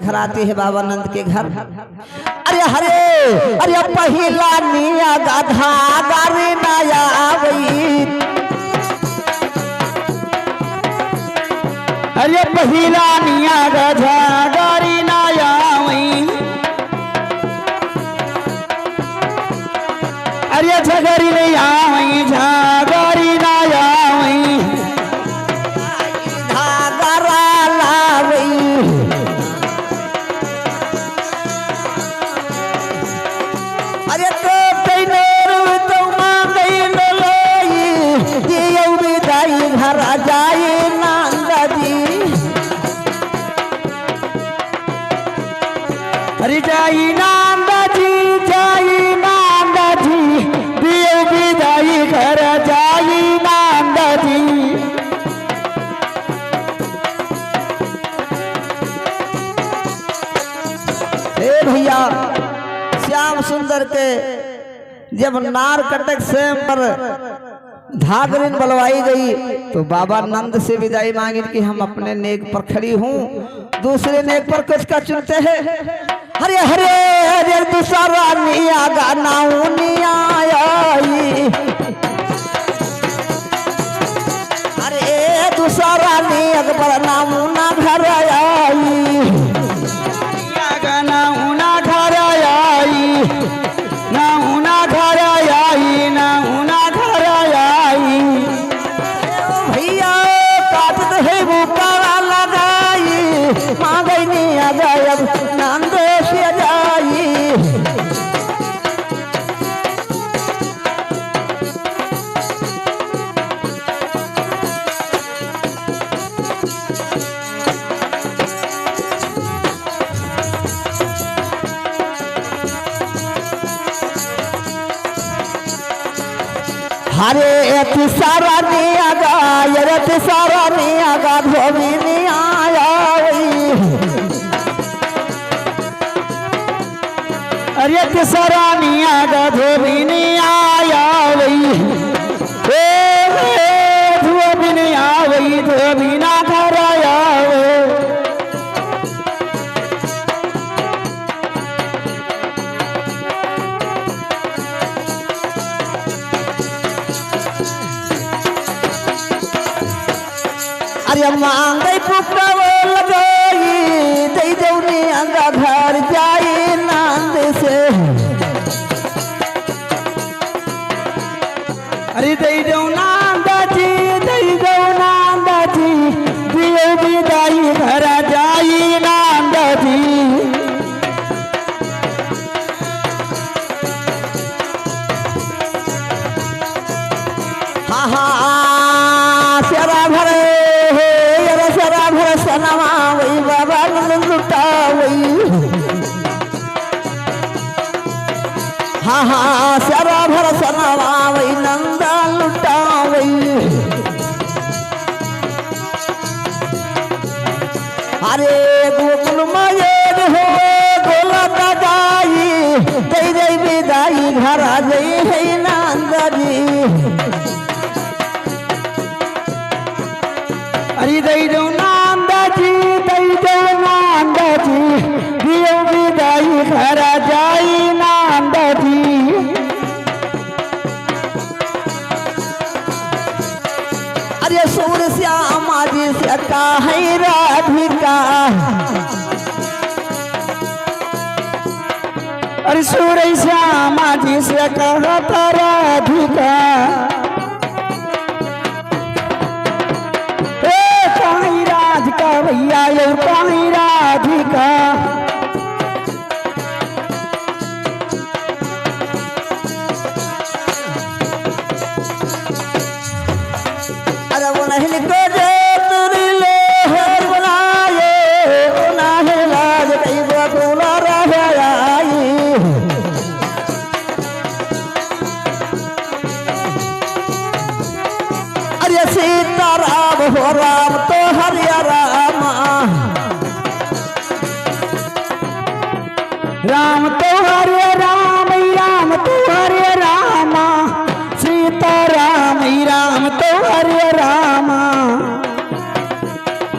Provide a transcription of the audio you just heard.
घर आती है बाबा नंद के घर। अरे हरे अरे पहिला निया गाधा गारी नया वही, अरे पहिला निया गाधा गारी नया वही, अरे झगरी नहीं आवई झगरी नहीं आवई धागरा लावई। अरे तो तैनेरु तो मांगई लोई दियौ विदाई घर जाई नंदा जी। अरे जाई नंदा जी जाई नंदा जी दियो विदाई घर जाई नंदा जी। भैया श्याम सुंदर के जब नार कटक से पर धागरिन बलवाई गई तो बाबा नंद से विदाई मांगी कि हम अपने नेक पर खड़ी हूँ, दूसरे नेक पर कुछ का चुनते हैं। हरे हरे हरे दूसरा निया गाना आई, अरे दूसरा निया पर नामुना घर आई, गाना उना घर आई ना उना घर आई ना उना घर आई। भैया काटत है बुकारा लगाई मांगई निया गायब नंदेश जाई। हरे एति सारा निया गाय एति सारा निया गा धोबी निया आई। अरे तिसरा निया गा धोबी निया आई, धोबी नहीं आई धोबी ना घर आवे। अरे मांगई पुकारो लगाई दई दौनी अंगा घर जाई नंद से। अरे दई दो नंदा जी दई दो नंदा जी दियो विदाई घर जाई नंदा जी। हाँ हाँ शरा भरे शरा भर सनवाई बाबा लुटावई। हाँ हाँ शरा भर सनवाई नंदा लुटावई। अरे गोकुल मयन हो गोला दाई दई दई विदाई घर जई है नंदा जी। अरे दई दो नंदा जी दई दो नंदा जी दियो विदाई घर जाई नंदा जी। अरे सूर श्यामा जी से का है राधिका, अरे सूर श्यामा जी से कहता राधिका। भैया